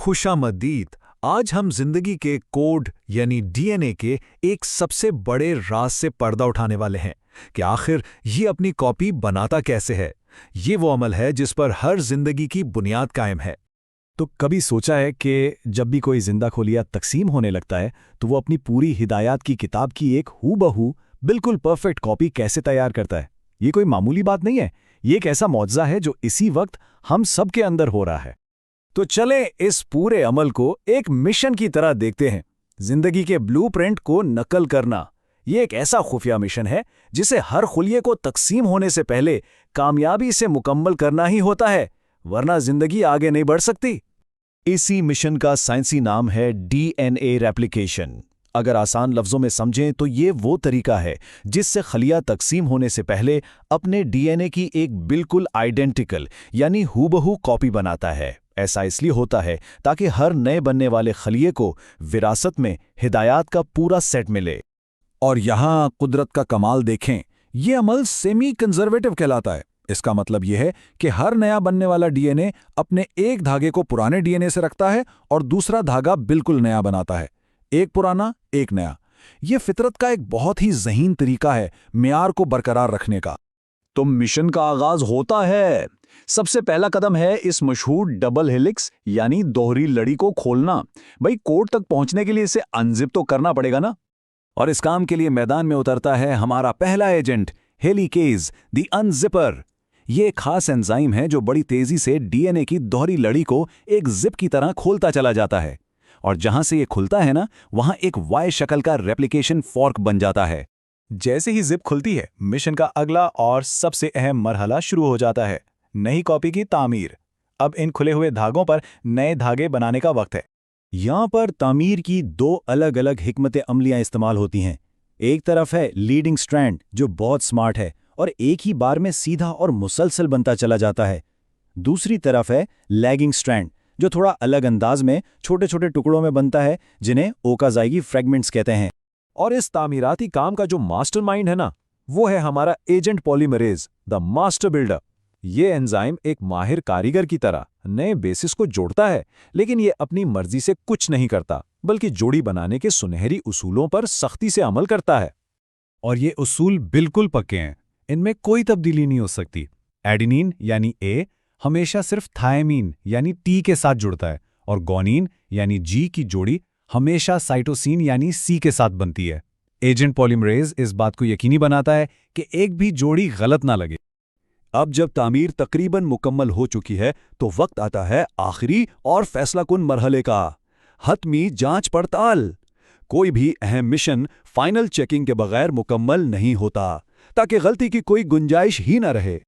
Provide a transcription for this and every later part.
खुशामदीद। आज हम जिंदगी के कोड यानी डीएनए के एक सबसे बड़े राज से पर्दा उठाने वाले हैं कि आखिर ये अपनी कॉपी बनाता कैसे है। ये वो अमल है जिस पर हर जिंदगी की बुनियाद कायम है। तो कभी सोचा है कि जब भी कोई जिंदा खोलिया तकसीम होने लगता है तो वो अपनी पूरी हिदायत की किताब की एक हूबहू बिल्कुल परफेक्ट कॉपी कैसे तैयार करता है? ये कोई मामूली बात नहीं है, ये एक ऐसा मौजज़ा है जो इसी वक्त हम सब के अंदर हो रहा है। तो चलें इस पूरे अमल को एक मिशन की तरह देखते हैं। जिंदगी के ब्लूप्रिंट को नकल करना ये एक ऐसा खुफिया मिशन है जिसे हर खुलिये को तकसीम होने से पहले कामयाबी से मुकम्मल करना ही होता है, वरना जिंदगी आगे नहीं बढ़ सकती। इसी मिशन का साइंसी नाम है डीएनए रेप्लिकेशन। अगर आसान लफ्जों में समझें तो ये वो तरीका है जिससे खलिया तकसीम होने से पहले अपने डीएनए की एक बिल्कुल आइडेंटिकल यानी हूबहू कॉपी बनाता है। ऐसा इसलिए होता है ताकि हर नए बनने वाले खलिये को विरासत में हिदायत का पूरा सेट मिले। और यहाँ कुदरत का कमाल देखें, ये अमल सेमी कंजर्वेटिव कहलाता है। इसका मतलब यह है कि हर नया बनने वाला डीएनए अपने एक धागे को पुराने डीएनए से रखता है और दूसरा धागा बिल्कुल नया बनाता है। एक पुराना एक नया। यह फितरत का एक बहुत ही ज़हीन तरीका है मियार को बरकरार रखने का। तो मिशन का आगाज होता है। सबसे पहला कदम है इस मशहूर डबल हेलिक्स यानी दोहरी लड़ी को खोलना। भाई कोड तक पहुंचने के लिए इसे अनजिप तो करना पड़ेगा ना। और इस काम के लिए मैदान में उतरता है हमारा पहला एजेंट हेलिकेज द अनजिपर। ये एक खास एंजाइम है जो बड़ी तेजी से डीएनए की दोहरी लड़ी को एक जिप की तरह खोलता चला जाता है, और जहां से ये खुलता है ना, वहां एक वाई शक्ल का रेप्लिकेशन फॉर्क बन जाता है। जैसे ही जिप खुलती है, मिशन का अगला और सबसे अहम मरहला शुरू हो जाता है, नई कॉपी की तामीर। अब इन खुले हुए धागों पर नए धागे बनाने का वक्त है। यहां पर तामीर की दो अलग अलग हिकमत अमलियां इस्तेमाल होती हैं। एक तरफ है लीडिंग स्ट्रैंड जो बहुत स्मार्ट है और एक ही बार में सीधा और मुसलसल बनता चला जाता है। दूसरी तरफ है लैगिंग स्ट्रैंड जो थोड़ा अलग अंदाज में छोटे छोटे टुकड़ों में बनता है, जिन्हें ओकाज़ाई फ्रेगमेंट्स कहते हैं। और इस तामीराती काम का जो मास्टरमाइंड है ना, वो है हमारा agent polymerase, the master builder. ये एंजाइम एक माहिर कारीगर की तरह नए बेसिस को जोड़ता है, लेकिन ये अपनी मर्जी से कुछ नहीं करता, बल्कि जोड़ी बनाने के सुनहरी उसूलों पर सख्ती से अमल करता है। और ये उसूल बिल्कुल पक्के हैं, इनमें कोई तब्दीली नहीं हो सकती। एडेनिन यानी ए हमेशा सिर्फ थायमीन यानी टी के साथ जुड़ता है, और गोनिन यानी जी की जोड़ी हमेशा साइटोसिन यानी सी के साथ बनती है। एजेंट पॉलीमरेज इस बात को यकीनी बनाता है कि एक भी जोड़ी गलत ना लगे। अब जब तामीर तकरीबन मुकम्मल हो चुकी है तो वक्त आता है आखिरी और फैसलाकुन मरहले का, हतमी जांच पड़ताल। कोई भी अहम मिशन फाइनल चेकिंग के बगैर मुकम्मल नहीं होता, ताकि गलती की कोई गुंजाइश ही न रहे।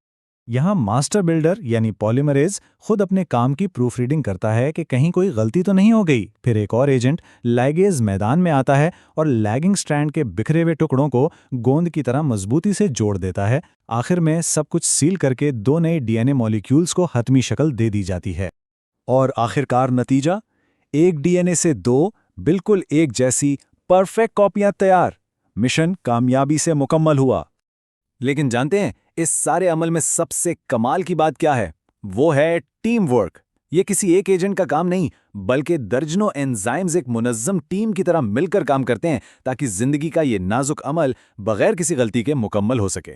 यहाँ मास्टर बिल्डर यानी पॉलीमरेज खुद अपने काम की प्रूफ रीडिंग करता है कि कहीं कोई गलती तो नहीं हो गई। फिर एक और एजेंट लाइगेज मैदान में आता है और लैगिंग स्ट्रैंड के बिखरे हुए टुकड़ों को गोंद की तरह मजबूती से जोड़ देता है। आखिर में सब कुछ सील करके दो नए डीएनए मॉलिक्यूल्स को हतमी शक्ल दे दी जाती है। और आखिरकार नतीजा, एक डीएनए से दो बिल्कुल एक जैसी परफेक्ट कॉपियां तैयार। मिशन कामयाबी से मुकम्मल हुआ। लेकिन जानते हैं इस सारे अमल में सबसे कमाल की बात क्या है? वो है टीम वर्क। ये किसी एक एजेंट का काम नहीं, बल्कि दर्जनों एंजाइम्स एक मुनज़्ज़म टीम की तरह मिलकर काम करते हैं ताकि जिंदगी का ये नाजुक अमल बगैर किसी गलती के मुकम्मल हो सके।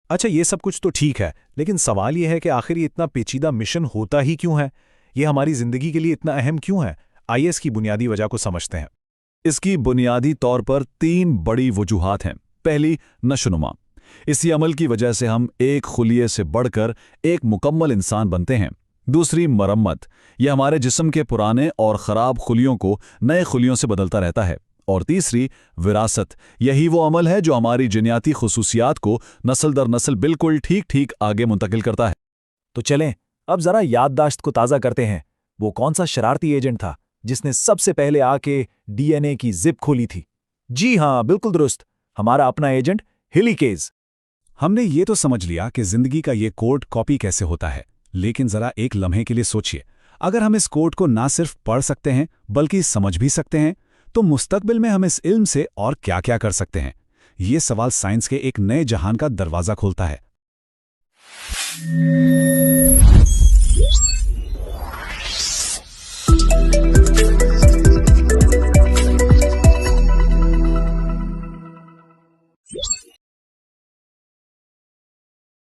अच्छा, ये सब कुछ तो ठीक है, लेकिन सवाल ये है कि आखिर ये इतना पेचीदा मिशन होता ही क्यों है? ये हमारी जिंदगी के लिए इतना अहम क्यों है? आइए इसकी बुनियादी वजह को समझते हैं। इसकी बुनियादी तौर पर तीन बड़ी वजूहात हैं। पहली, नशोनुमा। इसी अमल की वजह से हम एक खुलिये से बढ़कर एक मुकम्मल इंसान बनते हैं। दूसरी, मरम्मत। यह हमारे जिस्म के पुराने और ख़राब खुलियों को नए खुलियों से बदलता रहता है। और तीसरी, विरासत। यही वो अमल है जो हमारी जिनियाती खुसूसियात को नस्ल दर नस्ल बिल्कुल ठीक ठीक आगे मुंतकिल करता है। तो चलें अब ज़रा याददाश्त को ताज़ा करते हैं। वो कौन सा शरारती एजेंट था जिसने सबसे पहले आके डीएनए की जिप खोली थी? जी हाँ, बिल्कुल दुरुस्त, हमारा अपना एजेंट हेलिकेज। हमने ये तो समझ लिया कि जिंदगी का ये कोड कॉपी कैसे होता है, लेकिन जरा एक लम्हे के लिए सोचिए, अगर हम इस कोड को ना सिर्फ पढ़ सकते हैं बल्कि समझ भी सकते हैं, तो मुस्तकबिल में हम इस इल्म से और क्या क्या कर सकते हैं? ये सवाल साइंस के एक नए जहान का दरवाजा खोलता है।